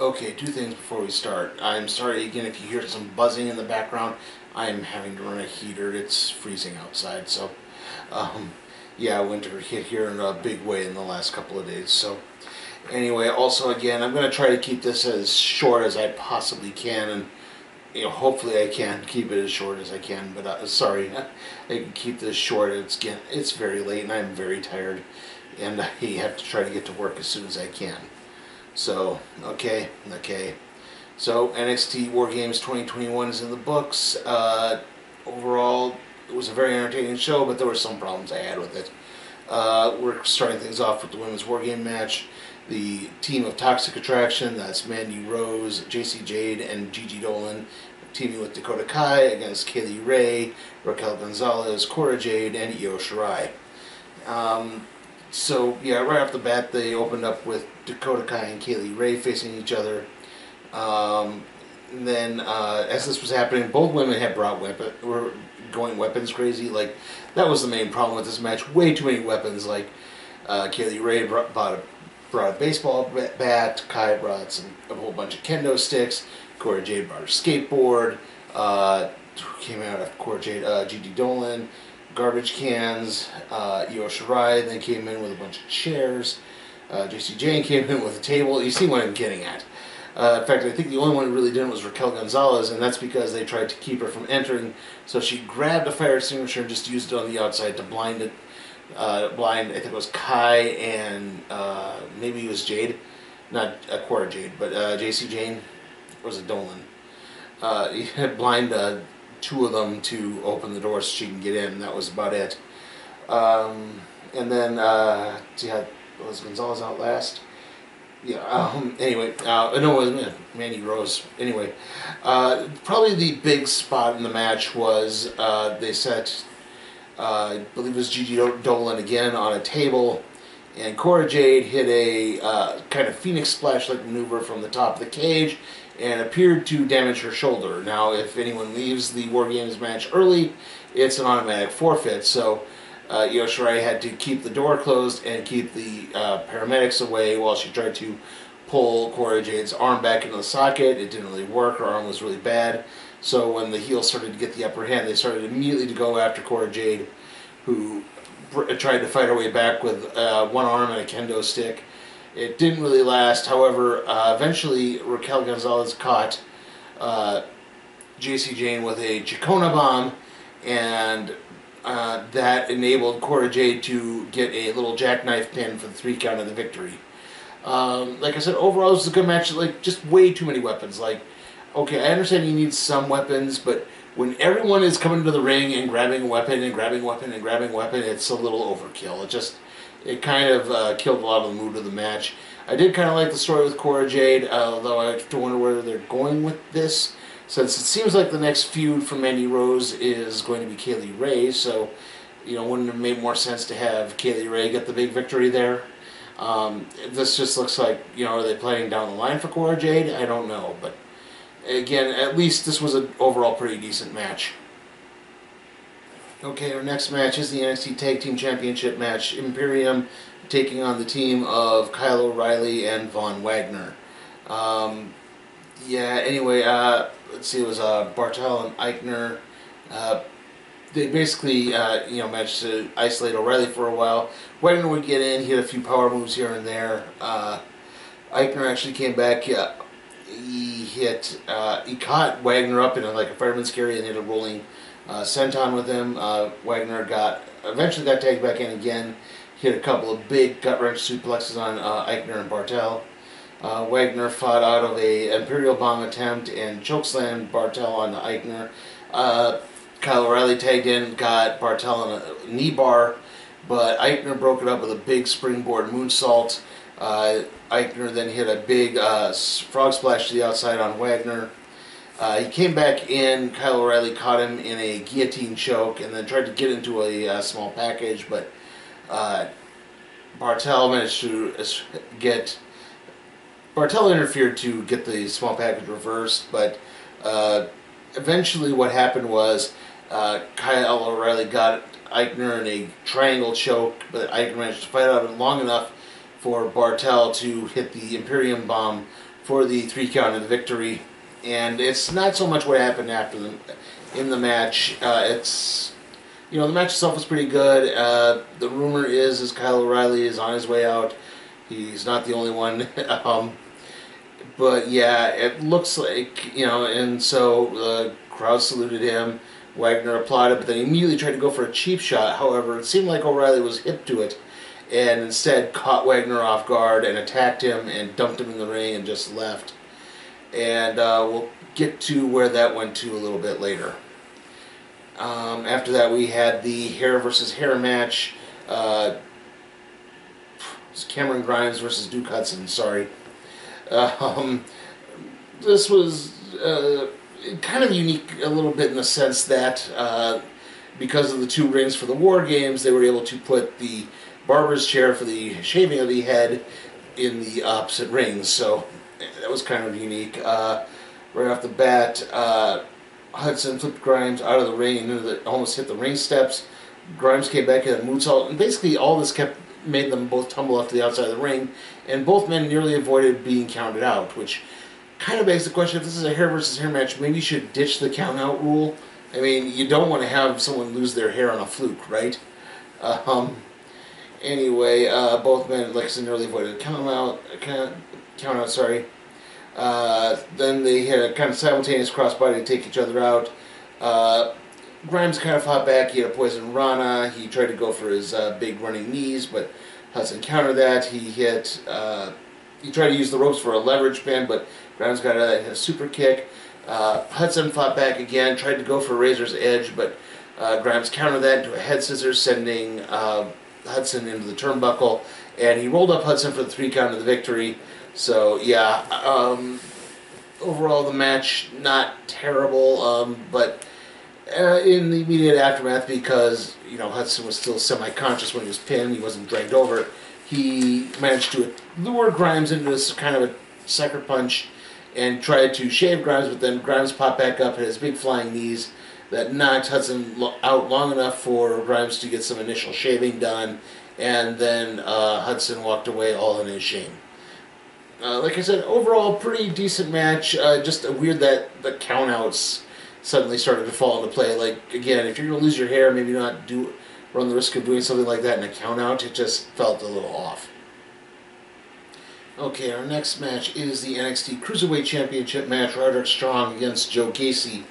Okay, two things before we start. I'm sorry again if you hear some buzzing in the background. I'm having to run a heater. It's freezing outside, so um, yeah, winter hit here in a big way in the last couple of days. So anyway, also again, I'm going to try to keep this as short as I possibly can, and hopefully I can keep it as short as I can. But sorry, I can keep this short. It's very late, and I'm very tired, and I have to try to get to work as soon as I can. So, okay. So, NXT WarGames 2021 is in the books. Overall, it was a very entertaining show, but there were some problems I had with it. We're starting things off with the women's WarGame match. The team of Toxic Attraction, that's Mandy Rose, JC Jade, and Gigi Dolan, teaming with Dakota Kai against Kaylee Ray, Raquel Gonzalez, Cora Jade, and Io Shirai. So, yeah, right off the bat, they opened up with Dakota Kai and Kaylee Ray facing each other. Then, as this was happening, both women had were going weapons crazy. Like, that was the main problem with this match. Way too many weapons. Like, Kaylee Ray brought a baseball bat. Kai brought a whole bunch of kendo sticks. Cora Jade brought a skateboard. Came out of Cora Jade, Gigi Dolan. Garbage cans, Io Shirai then came in with a bunch of chairs. JC Jane came in with a table. You see what I'm getting at. In fact, I think the only one who really didn't was Raquel Gonzalez, and that's because they tried to keep her from entering. So she grabbed a fire extinguisher and just used it on the outside to blind it. I think it was Kai and maybe it was Jade. Not Cora Jade, but JC Jane. Or was it Dolan? He had blind two of them to open the door so she can get in, and that was about it. And then, was Gonzalez out last? Yeah, anyway, no, it was Mandy Rose. Anyway, probably the big spot in the match was they set, I believe it was Gigi Dolan again on a table, and Cora Jade hit a kind of Phoenix Splash-like maneuver from the top of the cage, and appeared to damage her shoulder. Now, if anyone leaves the WarGames match early, it's an automatic forfeit. So, Io Shirai had to keep the door closed and keep the paramedics away while she tried to pull Cora Jade's arm back into the socket. It didn't really work. Her arm was really bad. So when the heels started to get the upper hand, they started immediately to go after Cora Jade, who tried to fight her way back with one arm and a kendo stick. It didn't really last. However, eventually Raquel Gonzalez caught JC Jane with a Chicona bomb, and that enabled Cora Jade to get a little jackknife pin for the 3 count of the victory. Like I said, overall it was a good match. Like, just way too many weapons. Like, okay, I understand you need some weapons, but when everyone is coming to the ring and grabbing a weapon and grabbing a weapon and grabbing a weapon, it's a little overkill. It kind of killed a lot of the mood of the match. I did kind of like the story with Cora Jade, although I have to wonder where they're going with this, since it seems like the next feud for Mandy Rose is going to be Kaylee Ray, so, wouldn't it have made more sense to have Kaylee Ray get the big victory there? This just looks like, are they playing down the line for Cora Jade? I don't know, but again, at least this was an overall pretty decent match. Okay, our next match is the NXT Tag Team Championship match. Imperium taking on the team of Kyle O'Reilly and Von Wagner. Anyway, let's see, it was Bartel and Eichner. They basically, managed to isolate O'Reilly for a while. Wagner would get in, he had a few power moves here and there. Eichner actually came back. He caught Wagner up in a fireman's carry and hit a rolling senton with him. Wagner eventually got tagged back in again. Hit a couple of big gut-wrench suplexes on Eichner and Bartel. Wagner fought out of a Imperial Bomb attempt and chokeslammed Bartel on Eichner. Kyle O'Reilly tagged in, got Bartel on a knee bar, but Eichner broke it up with a big springboard moonsault. Eichner then hit a big frog splash to the outside on Wagner. He came back in, Kyle O'Reilly caught him in a guillotine choke and then tried to get into a small package, but Bartel managed to Bartel interfered to get the small package reversed, but eventually what happened was Kyle O'Reilly got Eichner in a triangle choke, but Eichner managed to fight out long enough for Bartel to hit the Imperium Bomb for the 3 count of the victory. And it's not so much what happened after in the match. It's, the match itself was pretty good. The rumor is Kyle O'Reilly is on his way out. He's not the only one. But yeah, it looks like, and so the crowd saluted him. Wagner applauded, but then he immediately tried to go for a cheap shot. However, it seemed like O'Reilly was hip to it, and instead caught Wagner off guard and attacked him and dumped him in the ring and just left. And we'll get to where that went to a little bit later. After that, we had the hair versus hair match. It's Cameron Grimes versus Duke Hudson. Sorry. This was kind of unique a little bit in the sense that because of the 2 rings for the WarGames, they were able to put the barber's chair for the shaving of the head in the opposite rings. So that was kind of unique. Right off the bat, Hudson flipped Grimes out of the ring and almost hit the ring steps. Grimes came back in a moonsault, and basically all this made them both tumble off to the outside of the ring, and both men nearly avoided being counted out, which kind of begs the question, if this is a hair versus hair match, maybe you should ditch the count out rule. I mean, you don't want to have someone lose their hair on a fluke, right? Anyway, both men, like I said, nearly avoided count out, sorry. Then they had a kind of simultaneous crossbody to take each other out. Grimes kind of fought back. He had a poison rana. He tried to go for his big running knees, but Hudson countered that. He tried to use the ropes for a leverage pin, but Grimes got a super kick. Hudson fought back again, tried to go for a razor's edge, but Grimes countered that into a head scissors, sending Hudson into the turnbuckle, and he rolled up Hudson for the 3 count of the victory. So yeah, overall the match not terrible, but in the immediate aftermath, because Hudson was still semi-conscious when he was pinned, he wasn't dragged over, he managed to lure Grimes into this kind of a sucker punch and tried to shave Grimes, but then Grimes popped back up at his big flying knees that knocked Hudson out long enough for Grimes to get some initial shaving done, and then Hudson walked away all in his shame. Like I said, overall pretty decent match. Just weird that the countouts suddenly started to fall into play. Like, again, if you're going to lose your hair, maybe not run the risk of doing something like that in a countout. It just felt a little off. Okay, our next match is the NXT Cruiserweight Championship match, Roderick Strong against Joe Gacy.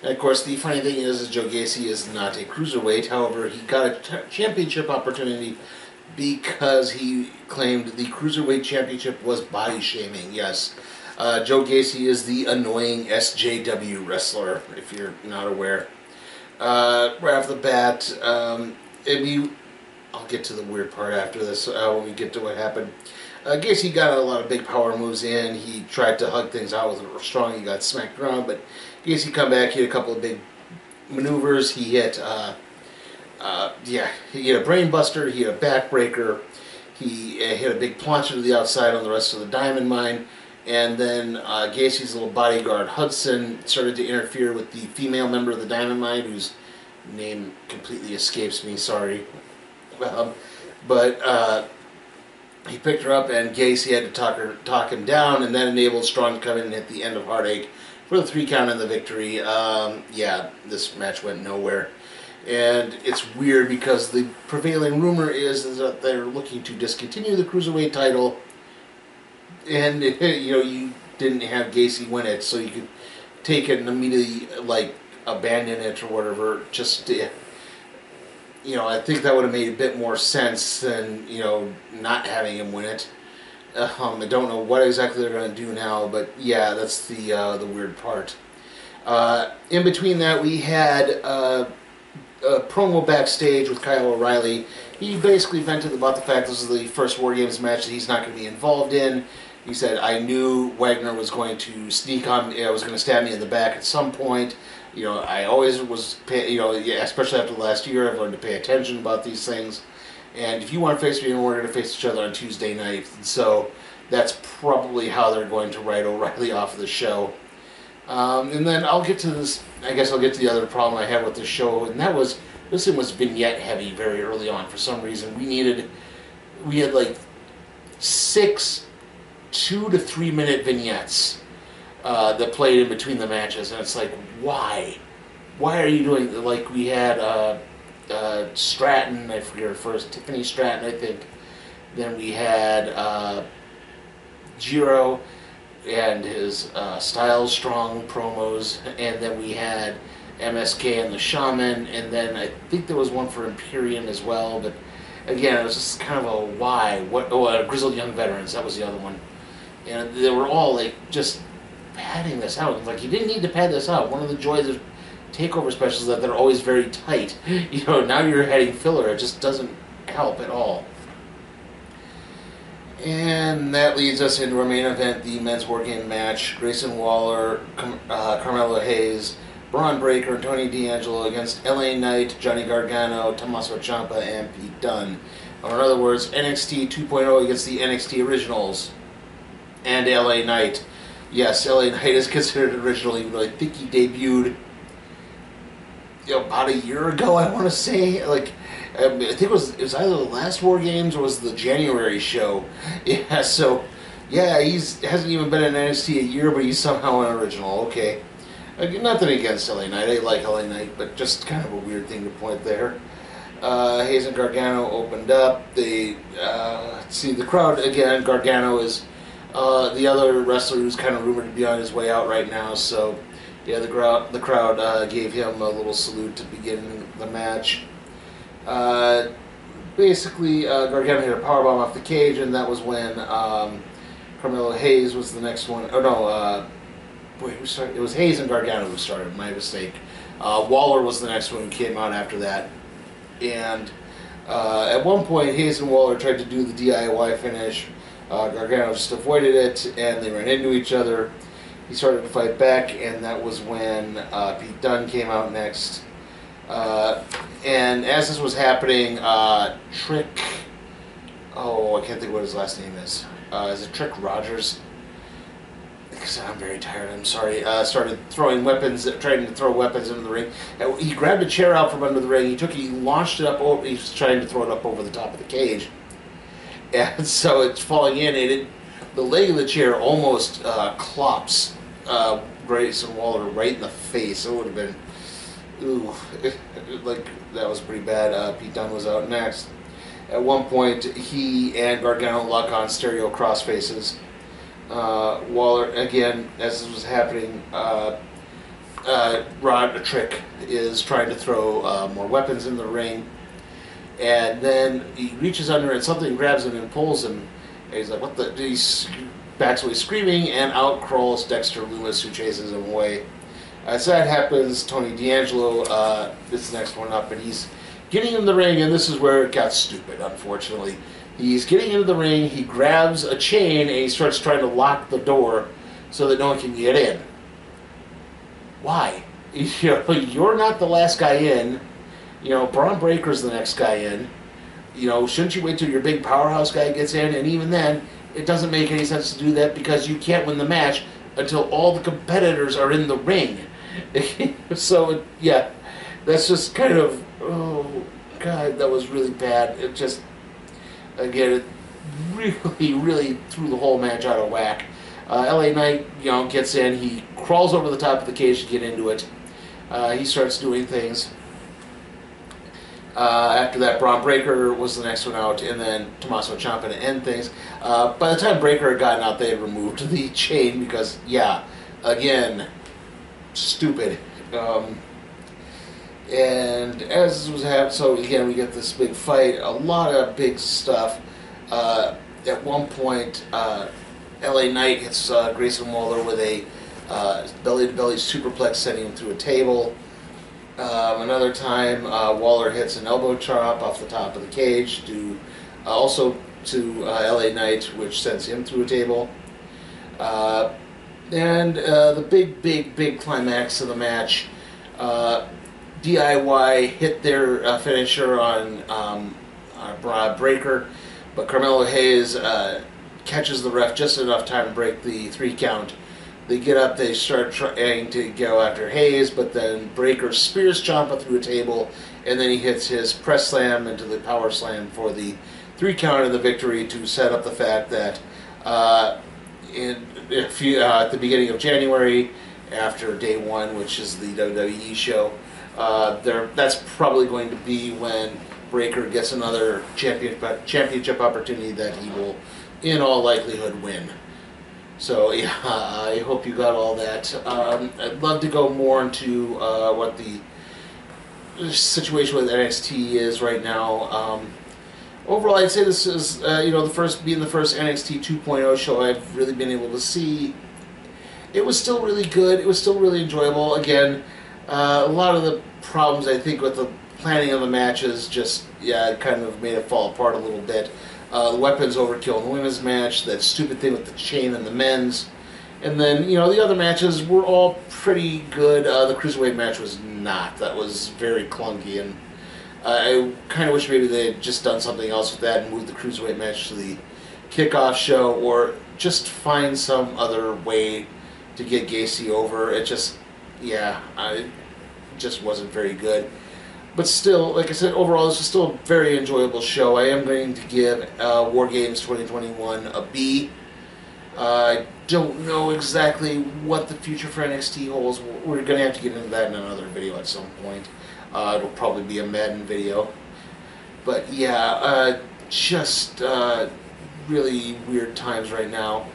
And of course, the funny thing is Joe Gacy is not a cruiserweight. However, he got a championship opportunity because he claimed the Cruiserweight Championship was body shaming. Yes, Joe Gacy is the annoying SJW wrestler, if you're not aware. Right off the bat, I'll get to the weird part after this when we get to what happened. Gacy got a lot of big power moves in. He tried to hug things out with Strong. He got smacked around, but Gacy come back. He had a couple of big maneuvers. He hit, he hit a brain buster. He hit a backbreaker. He hit a big plancha to the outside on the rest of the Diamond Mine. And then Gacy's little bodyguard, Hudson, started to interfere with the female member of the Diamond Mine, whose name completely escapes me, sorry. He picked her up, and Gacy had to talk him down, and that enabled Strong to come in and hit the end of Heartache for the 3 count and the victory. This match went nowhere. And it's weird because the prevailing rumor is that they're looking to discontinue the Cruiserweight title, and you didn't have Gacy win it, so you could take it and immediately abandon it or whatever. Just I think that would have made a bit more sense than not having him win it. I don't know what exactly they're going to do now, but yeah, that's the weird part. In between that, we had a promo backstage with Kyle O'Reilly. He basically vented about the fact this is the first WarGames match that he's not going to be involved in. He said, I knew Wagner was going to sneak on, was going to stab me in the back at some point. I always was, especially after last year, I've learned to pay attention about these things. And if you want to face me, we're going to face each other on Tuesday night. So that's probably how they're going to write O'Reilly off of the show. And then I'll get to this, I guess I'll get to the other problem I had with this show, and that was, this thing was vignette heavy very early on for some reason. We had 6 2 to 3 minute vignettes that played in between the matches, and it's like, why? Why are you doing, like, we had Stratton, I forget her first, Tiffany Stratton, I think. Then we had Jiro and his Styles Strong promos, and then we had MSK and the Shaman, and then I think there was one for Imperium as well, but again, it was just kind of a why. Grizzled Young Veterans, that was the other one. And they were all like just padding this out. Like, you didn't need to pad this out. One of the joys of takeover specials is that they're always very tight. You know, now you're heading filler, it just doesn't help at all. And that leads us into our main event, the men's WarGame match. Grayson Waller, Carmelo Hayes, Braun Breaker, and Tony D'Angelo against LA Knight, Johnny Gargano, Tommaso Ciampa, and Pete Dunne. Or in other words, NXT 2.0 against the NXT originals. And LA Knight. Yes, LA Knight is considered original, even though I think he debuted about a year ago, I want to say. Like, I think it was either the last WarGames or was the January show. Yeah, so, yeah, hasn't even been in NXT a year, but he's somehow an original. Okay. Nothing against LA Knight. I like LA Knight, but just kind of a weird thing to point there. Hayes and Gargano opened up. They see the crowd again. Gargano is the other wrestler who's kind of rumored to be on his way out right now. So, yeah, the crowd gave him a little salute to begin the match. Basically, Gargano hit a powerbomb off the cage, and that was when Carmelo Hayes was the next one. Oh no. Who started? It was Hayes and Gargano who started. My mistake. Waller was the next one who came out after that. And at one point, Hayes and Waller tried to do the DIY finish. Gargano just avoided it, and they ran into each other. He started to fight back, and that was when Pete Dunne came out next. And as this was happening, Trick... Oh, I can't think what his last name is. Is it Trick Rogers? Because I'm very tired, I'm sorry, started throwing weapons, trying to throw weapons into the ring. He grabbed a chair out from under the ring, he launched it up, he was trying to throw it up over the top of the cage. And so it's falling in, and the leg of the chair almost clops Grayson Waller right in the face. It would have been, ooh, like, that was pretty bad. Pete Dunne was out next. At one point, he and Gargano lock on stereo crossfaces. Waller, again, as this was happening, Trick is trying to throw more weapons in the ring, and then he reaches under and something grabs him and pulls him, and he's like, what the, he backs away screaming, and out crawls Dexter Loomis, who chases him away. As that happens, Tony D'Angelo is the next one up, and he's getting in the ring, and this is where it got stupid, unfortunately. He's getting into the ring, he grabs a chain, and he starts trying to lock the door so that no one can get in. Why? You're not the last guy in. Braun Breaker's the next guy in. Shouldn't you wait till your big powerhouse guy gets in? And even then, it doesn't make any sense to do that because you can't win the match until all the competitors are in the ring. So, yeah, that's just kind of, oh, God, that was really bad. It just... Again, it really, really threw the whole match out of whack. LA Knight, gets in. He crawls over the top of the cage to get into it. He starts doing things. After that, Braun Breaker was the next one out, and then Tommaso Ciampa to end things. By the time Breaker had gotten out, they had removed the chain because, yeah, again, stupid. And as this was happening, so again, we get this big fight, a lot of big stuff. At one point, LA Knight hits Grayson Waller with a belly-to-belly superplex, sending him through a table. Another time, Waller hits an elbow chop off the top of the cage, also to LA Knight, which sends him through a table. And the big climax of the match, DIY hit their finisher on Breaker, but Carmelo Hayes catches the ref just enough time to break the 3 count. They get up, they start trying to go after Hayes, but then Breaker spears Ciampa through a table, and then he hits his press slam into the power slam for the 3 count of the victory to set up the fact that at the beginning of January, after day one, which is the WWE show. That's probably going to be when Breakker gets another championship opportunity that he will, in all likelihood, win. So yeah, I hope you got all that. I'd love to go more into what the situation with NXT is right now. Overall, I'd say this is the first NXT 2.0 show I've really been able to see. It was still really good. It was still really enjoyable. Again, a lot of the problems I think with the planning of the matches just kind of made it fall apart a little bit. The weapons overkill in the women's match, that stupid thing with the chain in the men's, and then the other matches were all pretty good. The cruiserweight match was not. That was very clunky, and I kind of wish maybe they had just done something else with that and moved the cruiserweight match to the kickoff show, or just find some other way to get Gacy over. It just, it just wasn't very good. But still, like I said, overall, this is still a very enjoyable show. I am going to give WarGames 2021 a B. I don't know exactly what the future for NXT holds. We're going to have to get into that in another video at some point. It'll probably be a Madden video. But yeah, just really weird times right now.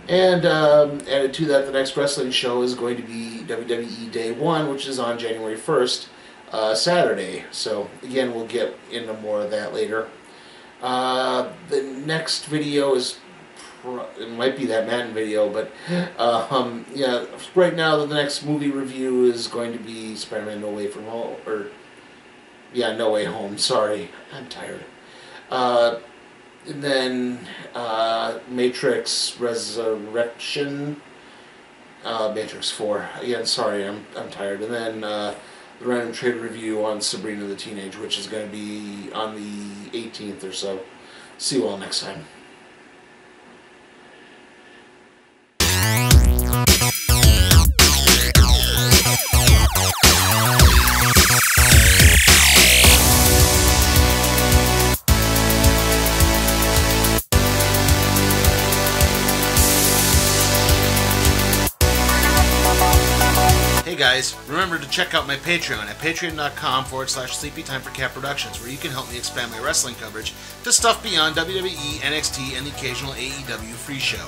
And added to that, the next wrestling show is going to be WWE Day 1, which is on January 1st. Saturday. So again, we'll get into more of that later. The next video is it might be that Madden video, but right now the next movie review is going to be Spider-Man No Way From Home, or No Way Home. Sorry, I'm tired. And then Matrix Resurrection, Matrix 4. Again, sorry, I'm tired. And then the random trade review on Sabrina the Teenage Witch is going to be on the 18th or so. See you all next time. Hey guys, remember to check out my Patreon at patreon.com/SleepyTimeForCat Productions, where you can help me expand my wrestling coverage to stuff beyond WWE, NXT, and the occasional AEW free show.